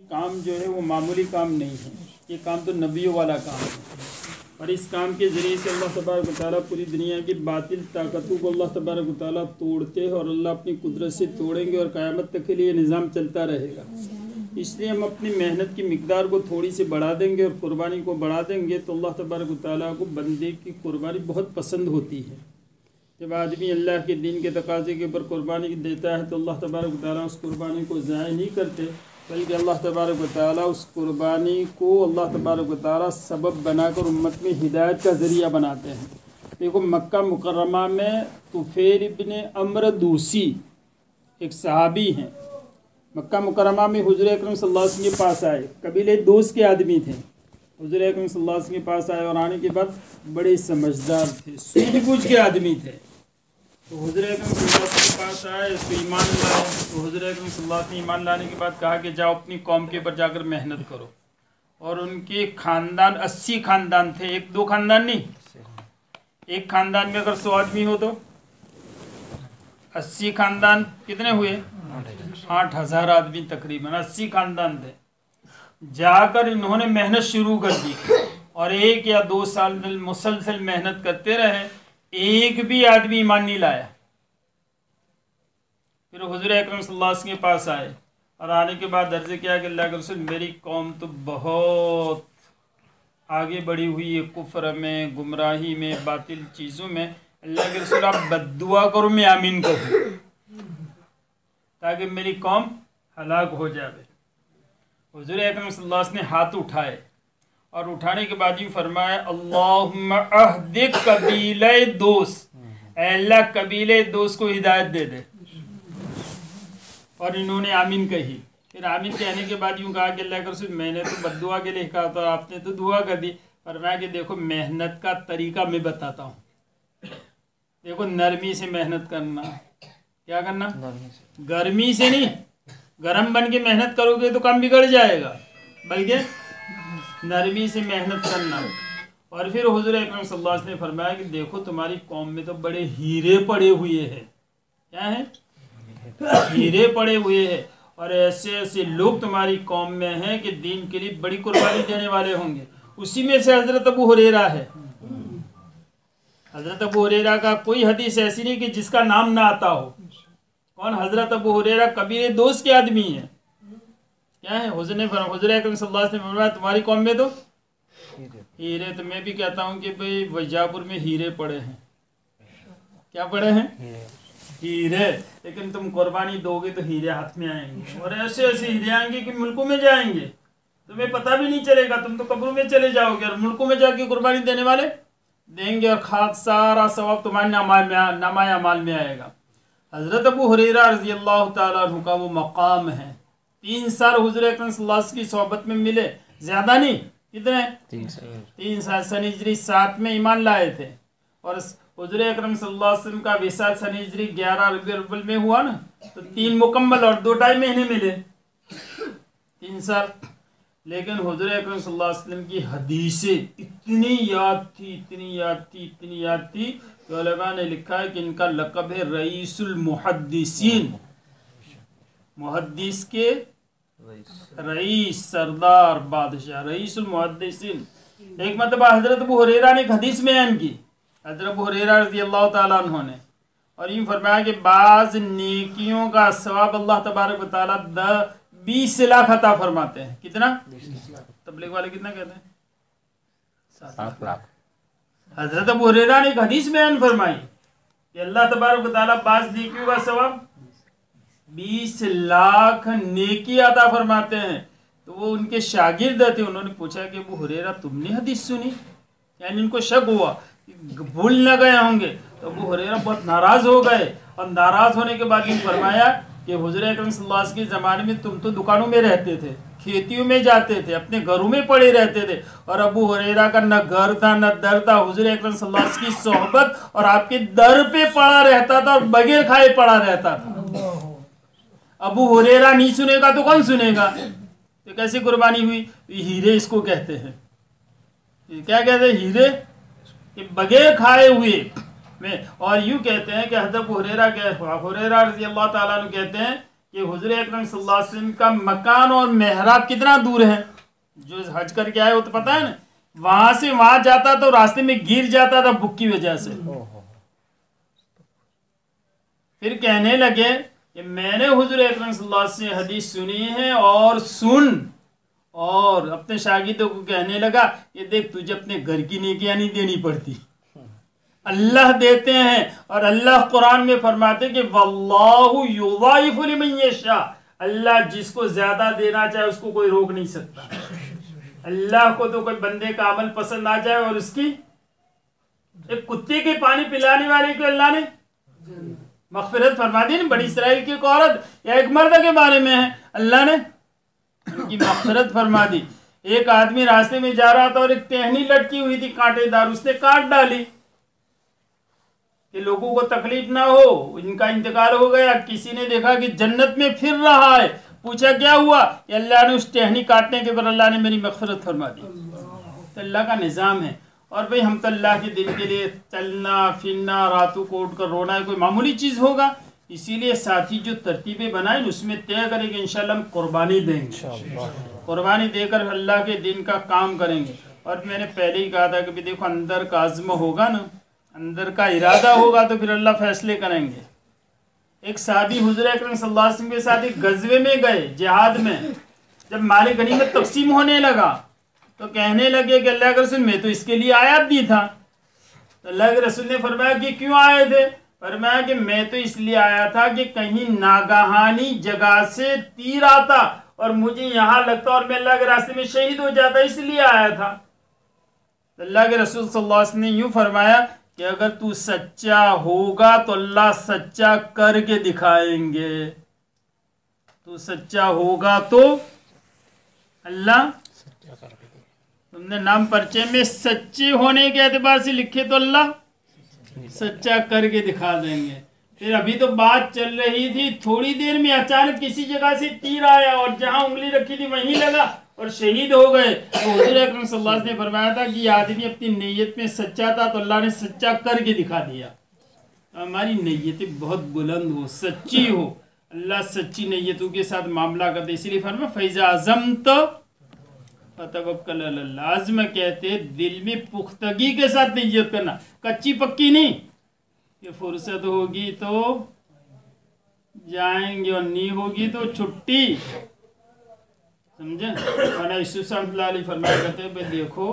काम जो है वो मामूली काम नहीं है, ये काम तो नबियों वाला काम है। और इस काम के ज़रिए से अल्लाह तबारक व तआला पूरी दुनिया की बातिल ताकतों को अल्लाह तबारक व तआला तोड़ते हैं और अल्लाह अपनी कुदरत से तोड़ेंगे और क़यामत तक के लिए निज़ाम चलता रहेगा। इसलिए हम अपनी मेहनत की मिक़दार को थोड़ी सी बढ़ा देंगे और क़ुरबानी को बढ़ा देंगे तो अल्लाह तबारक व तआला को बंदे की क़ुरबानी बहुत पसंद होती है। जब आदमी अल्लाह के दीन के तकाज़े के ऊपर क़ुरबानी देता है तो अल्लाह तबारक व तआला उस क़ुरबानी को ज़ाया नहीं करते, बल्कि अल्लाह तबारक व तआला उस क़ुरबानी को अल्लाह तबारक व तआला सबब बनाकर उम्मत में हिदायत का ज़रिया बनाते हैं। देखो मक्का मुकर्रमा में तुफ़ैल इब्न अम्र दूसी एक सहाबी हैं, मक्का मुकर्रमा में हुज़ूर अकरम सल्लल्लाहु अलैहि वसल्लम के पास आए। कबीले दोस्त के आदमी थे, हुज़ूर अकरम सल्लल्लाहु अलैहि वसल्लम के पास आए और आने के बाद बड़े समझदार थे, सूझबूझ के आदमी थे। तो हुज़ूर अकरम सल्लल्लाहु अलैहि वसल्लम के पास आए, उसको ईमान लाए। तो हुज़ूर अकरम सल्लल्लाहु अलैहि वसल्लम ईमान लाने के बाद कहा कि जाओ अपनी कौम के ऊपर जाकर मेहनत करो। और उनके ख़ानदान 80 ख़ानदान थे, एक दो ख़ानदान नहीं, एक ख़ानदान में अगर 100 आदमी हो तो 80 ख़ानदान कितने हुए? 8000 आदमी तकरीबन 80 ख़ानदान थे। जाकर इन्होंने मेहनत शुरू कर दी और 1 या 2 साल मुसलसल मेहनत करते रहे, एक भी आदमी ईमान नहीं लाया। फिर हुज़ूर अकरम सल्लल्लाहु अलैहि वसल्लम के पास आए और आने के बाद अर्ज़ किया कि अल्लाह के रसूल मेरी कौम तो बहुत आगे बढ़ी हुई है कुफ्र में, गुमराही में, बातिल चीज़ों में। अल्लाह के रसूल आप बद्दुआ करो, मैं आमीन कहूँ ताकि मेरी कौम हलाक हो जाए। हुज़ूर अकरम सल्लल्लाहु अलैहि वसल्लम ने हाथ उठाए और उठाने के बाद यूँ फरमाया अल्लाहुम्मा अहदिक कबीले दोस्त, अल्लाह कबीले दोस्त को हिदायत दे दे। और इन्होंने आमीन कही। फिर आमीन कहने के बाद यूँ कहा कि अल्लाह के रसूल मैंने तो बद्दुआ के लिए कहा था, आपने तो दुआ कर दी। फरमाया कि देखो मेहनत का तरीका मैं बताता हूँ, देखो नरमी से मेहनत करना। क्या करना? गर्मी से नहीं, गर्म बन के मेहनत करोगे तो काम बिगड़ जाएगा, बल्कि नरमी से मेहनत करना। और फिर हुज़ूर अकरम सल्लल्लाहु अलैहि वसल्लम ने फरमाया कि देखो तुम्हारी कौम में तो बड़े हीरे पड़े हुए हैं। क्या है? हीरे पड़े हुए हैं और ऐसे ऐसे लोग तुम्हारी कौम में हैं कि दीन के लिए बड़ी कुर्बानी देने वाले होंगे। उसी में से हज़रत अबू हुरैरा है। हज़रत अबू हुरैरा का कोई हदीस ऐसी नहीं कि जिसका नाम ना आता हो। कौन? हज़रत अबू हुरैरा कबीरे दोस्त के आदमी है। क्या है? हुज़ूर अकरम सल्लल्लाहु अलैहि वसल्लम ने तुम्हारी कौम में तो हीरे। तो मैं भी कहता हूँ कि भाई वैजापुर में हीरे पड़े हैं। क्या पड़े हैं? हीरे। लेकिन तुम कुर्बानी दोगे तो हीरे हाथ में आएंगे और ऐसे ऐसे हीरे आएंगे कि मुल्कों में जाएंगे, तुम्हें पता भी नहीं चलेगा, तुम तो कब्रों में चले जाओगे और मुल्कों में जाके कुर्बानी देने वाले देंगे और खास सारा सवाब तुम्हारे नामाए अमाल में आएगा। हज़रत अबू हुरैरा रज़ी अल्लाह ताला अन्हु का वो मकाम है। 3 साल हुज़ूर अकरम सल्लल्लाहु अलैहि वसल्लम की सोहबत में मिले, ज़्यादा नहीं, कितने? 3 साल। सन हिजरी 7 में ईमान लाए थे और हुज़ूर अकरम सल्लल्लाहु अलैहि वसल्लम का विसाल सन हिजरी 11 रबीउल अव्वल में हुआ ना, तो 3 मुकम्मल और 2-2.5 महीने मिले, 3 साल। लेकिन हुज़ूर अकरम सल्लल्लाहु अलैहि वसल्लम की हदीसें इतनी याद थी, इतनी याद थी, इतनी याद थी कि उलमा ने लिखा है कि इनका लक़ब है रईसुल मुहद्दिसीन, मुहद्दिस के रईस, सरदार, बादशाह, रईसुल मुहद्दिसीन। एक मतलब हज़रत अबू हुरैरा ने एक हदीस बयान की, हज़रत अबू हुरैरा रज़ी अल्लाह ताला अन्हु ने, और यूँ फरमाया कि बाज़ नेकियों का सवाब अल्लाह तबारक व तआला 20 लाख अता फरमाते हैं। कितना? तबलीग वाले कितना कहते हैं? 7 लाख। हज़रत अबू हुरैरा ने एक हदीस बयान फरमाई कि अल्लाह तबारक व तआला बाज़ नेकियों का सवाब 20 लाख नेकी अता फरमाते हैं। तो वो उनके शागिर्द थे, उन्होंने पूछा कि अबू हुरैरा तुमने हदीस सुनी? यानी इनको शक हुआ, भूल न गए होंगे। तो अबू हुरैरा बहुत नाराज़ हो गए और नाराज़ होने के बाद यूँ फरमाया कि हुज़ूर अकरम सल्लल्लाहु अलैहि वसल्लम के ज़माने में तुम तो दुकानों में रहते थे, खेतियों में जाते थे, अपने घरों में पड़े रहते थे, और अबू हुरैरा का न घर था न दर था। हुज़ूर अकरम सल्लल्लाहु अलैहि वसल्लम की सोहबत और आपके दर पे पड़ा रहता था और बगैर खाए पड़ा रहता था। अबू हुरैरा नहीं सुनेगा तो कौन सुनेगा? तो कैसी कुर्बानी हुई? हीरे इसको कहते हैं। क्या कहते हैं? हीरे कि बगैर खाए हुए में। और यूँ कहते हैं कि हज़रत हुरैरा रज़ी अल्लाह ताला अन्हु कहते हैं कि हुजूर अकरम सल्लल्लाहु अलैहि वसल्लम का मकान और मेहराब कितना दूर है। जो हज करके आए वो तो पता है ना, वहां से वहां जाता तो रास्ते में गिर जाता था भूख की वजह से। फिर कहने लगे कि मैंने हुजूर अकरम सल्लल्लाहु अलैहि वसल्लम से हदीस सुनी है और सुन, और अपने शागिदों को कहने लगा ये देख तुझे अपने घर की नेकियां नहीं देनी पड़ती, अल्लाह देते हैं। और अल्लाह कुरान में फरमाते कि वल्लाहु युज़ाइफु लिमन यशा, अल्लाह जिसको ज्यादा देना चाहे उसको कोई रोक नहीं सकता। अल्लाह को तो कोई बंदे का अमल पसंद आ जाए और उसकी, एक कुत्ते के पानी पिलाने वाले को अल्लाह ने मग़फ़िरत फरमा दी। बड़ी इसराइल की एक औरत या एक मर्द के बारे में है, अल्लाह ने उनकी मग़फ़िरत फरमा दी। एक आदमी रास्ते में जा रहा था और एक टहनी लटकी हुई थी कांटेदार, उसने काट डाली कि लोगों को तकलीफ ना हो, इनका इंतकाल हो गया। किसी ने देखा कि जन्नत में फिर रहा है, पूछा क्या हुआ, कि अल्लाह ने उस टहनी काटने के बाद अल्लाह ने मेरी मग़फ़िरत फरमा दी। तो अल्लाह का निज़ाम है। और भाई हम तो अल्लाह के दिन के लिए चलना फिरना, रातों को उठ कर रोना कोई मामूली चीज़ होगा। इसीलिए साथी जो तरतीबें बनाए उसमें तय करेंगे इंशाल्लाह हम कुर्बानी देंगे, कुर्बानी देकर अल्लाह के दिन का काम करेंगे। और मैंने पहले ही कहा था कि देखो अंदर का आज़्म होगा ना, अंदर का इरादा होगा तो फिर अल्लाह फैसले करेंगे। एक साहबी हुज़ूर अकरम सल्लल्लाहु अलैहि वसल्लम के साथ एक गज़वे में गए, जिहाद में। जब माल गनीमत तक़सीम होने लगा तो कहने लगे कि अल्लाह के रसूल मैं तो इसके लिए आया भी था। तो अल्लाह के रसूल ने फरमाया कि क्यों आए थे? फरमाया कि मैं तो इसलिए आया था कि कहीं नागाहानी जगह से तीर आता और मुझे यहाँ लगता और मैं अल्लाह के रास्ते में शहीद हो जाता, इसलिए आया था। तो अल्लाह के रसूल सल्लल्लाहु अलैहि वसल्लम ने यूँ फरमाया कि अगर तू सच्चा होगा तो अल्लाह सच्चा करके दिखाएंगे। तू सच्चा होगा तो अल्लाह, तुमने नाम परिचय में सच्चे होने के एतबार से लिखे तो अल्लाह सच्चा करके दिखा देंगे। फिर अभी तो बात चल रही थी, थोड़ी देर में अचानक किसी जगह से तीर आया और जहां उंगली रखी थी वहीं लगा और शहीद हो गए। तो हुज़ूर अकरम सल्लल्लाहु अलैहि वसल्लम ने फरमाया था कि आदमी अपनी नीयत में सच्चा था तो अल्लाह ने सच्चा करके दिखा दिया। हमारी नीयतें बहुत बुलंद हो, सच्ची हो, अल्लाह सच्ची नीयतों के साथ मामला करते। इसीलिए फरमाया फ़ैज़ा अज़म्त फतवक्कल अल्लाह। आज़्म कहते दिल में पुख्तगी के साथ नीयत करना, कच्ची पक्की नहीं कि फुर्सत होगी तो जाएंगे और नहीं होगी तो छुट्टी, समझे। और यूसुफ़ फरमाया करते हैं भाई देखो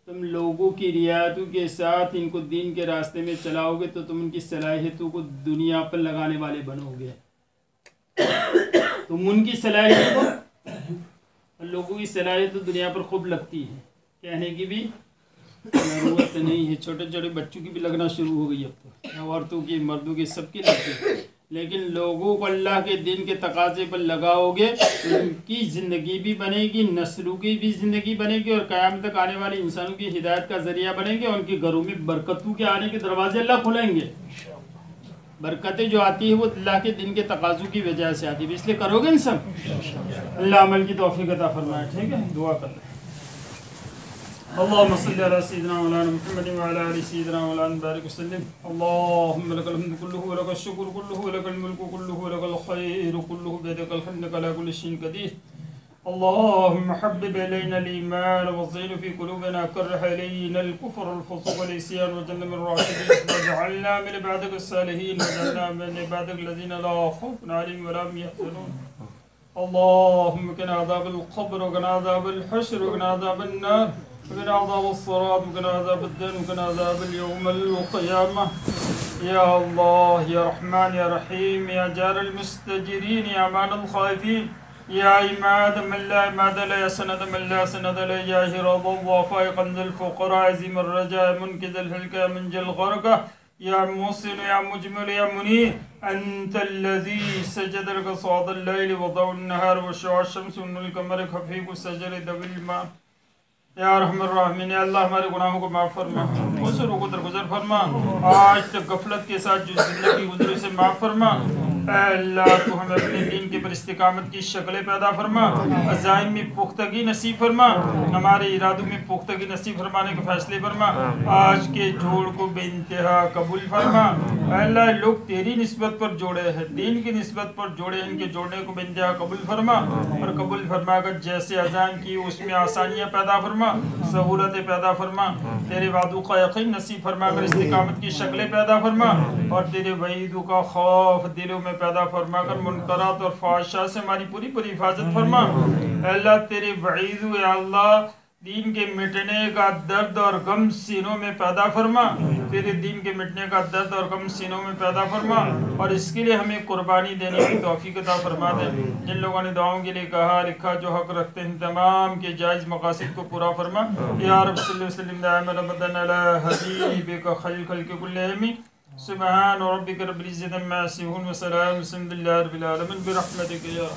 तुम लोगों की रियायतों के साथ इनको दीन के रास्ते में चलाओगे तो तुम उनकी सलाहियतों को दुनिया पर लगाने वाले बनोगे। तुम उनकी सलाहियतों को, लोगों की सलाहियत तो दुनिया पर खूब लगती है, कहने की भी ज़रूरत नहीं है। छोटे छोटे बच्चों की भी लगना शुरू हो गई अब तो, औरतों की मर्दों की सबकी लगती है। लेकिन लोगों को अल्लाह के दिन के तकाजे पर लगाओगे तो उनकी ज़िंदगी भी बनेगी, नस्लों की भी ज़िंदगी बनेगी और क़यामत तक आने वाले इंसानों की हिदायत का ज़रिया बनेंगे। उनके घरों में बरकतों के आने के दरवाजे अल्लाह खुलेंगे। बरकतें जो आती है वो अल्लाह के दिन के तकाज़ों की वजह से आती है, इसलिए करोगे इन सब। अल्लाह अमल की तौफीक अता फरमाए। ठीक है, दुआ कर लें। अल्लाहुम्मा सल्लि अला सय्यिदिना मौलाना मुहम्मद व अला आलि सय्यिदिना मौलाना बारिक वसल्लिम। अल्लाहुम्मा लकल हम्दु कुल्लुहु व लकल शुक्र कुल्लुहु व लकल मुल्कु कुल्लुहु व लकल खैरु कुल्लुहु बियदिकल खैर इन्नका अला कुल्लि शैइन क़दीर। अल्लाहुम्मा हब्बिब इलैना अल-ईमान व ज़य्यिनहु फ़ी क़ुलूबिना कर्रिह इलैना अल-कुफ़्र वल-फ़ुसूक़ वल-इस्यान वज'alna मिन र-राशिदीन वज'alna मिन इबादिक as-सालिहीन वज'alna मिन इबादिक लज़ीना ला ख़ौफ़ुन अलैहिम व ला हुम यहज़नून। अल्लाहुम्मा क़िना अज़ाबल क़ब्र व क़िना अज़ाबल हश्र व क़िना अज़ाबन नार वक़िना अज़ाबस सिरात वक़िना अज़ाबद दिन वक़िना अज़ाबल यौमिल क़ियामह। या अल्लाह या रहमान या रहीम या जारिल मुस्तजिरीन या अमानल ख़ाइफ़ीन या इमाद मन ला इमाद ला या सनद मन ला सनद ला या हिरादल ज़ुअफ़ाए कंज़ुल फ़ुक़रा अज़ीमुर रजा मुनक़िज़ुल हल्का मुनजिल ग़रक़ा या मुहसिन या मुजमिल या मुनीर अंतल्लज़ी सजद लक सादल लैल व दअन नहार व शअश शम्स वल क़मर खफ़ीफ़ सजर दविल मा। या रहमान रहीम, या अल्लाह हमारे गुनाहों को माफ़ फरमा, क़ुसूरों को दरगुज़र फरमा, आज तक गफलत के साथ जो ज़िंदगी गुजरी से माफ़ फरमा। अल्लाह तो हमें अपने दीन के पर इस्तिकामत की शक्लें पैदा फरमा, अज़ाइम में पुख्तगी नसीब फरमा, हमारे इरादों में पुख्तगी नसीब फरमाने के फ़ैसले फरमा। आज के जोड़ को बेइंतहा कबूल फरमा। अल्लाह लोग तेरी निस्बत पर जोड़े हैं, दीन की निस्बत पर जोड़े, इनके जोड़ने को बिंदिया कबूल फरमा और कबूल फरमा कर जैसे अजान की उसमें आसानियाँ पैदा फरमा, सहूलतें पैदा फरमा, तेरे वादों का यकीन नसीब फरमा कर इस्तिकामत की शक्लें पैदा फरमा और तेरे वईदों का खौफ दिलों में पैदा फरमा कर मुनकरात और फ़ाहिशा से हमारी पूरी पूरी हिफाजत फरमा। अल्लाह तेरे वईदों या अल्लाह दीन के मिटने का दर्द और गम सीनों में पैदा फरमा, तेरे दीन के मिटने का दर्द और गम सीनों में पैदा फरमा और इसके लिए हमें कुर्बानी देने की तौफीक अता फरमा दे। जिन लोगों ने दुआओं के लिए कहा लिखा, जो हक रखते हैं तमाम के जायज़ मकासद को पूरा फरमा। या रब सल्लल्लाहु अलैहि वसल्लम दाइमन अला हबीबिका खैरुल खल्क़ि कुल्लिहिम। सुब्हान रब्बिका रब्बिल इज़्ज़ति अम्मा यसिफून व सलामुन अलल मुरसलीन वल्हम्दुलिल्लाहि रब्बिल आलमीन बिरहमतिका या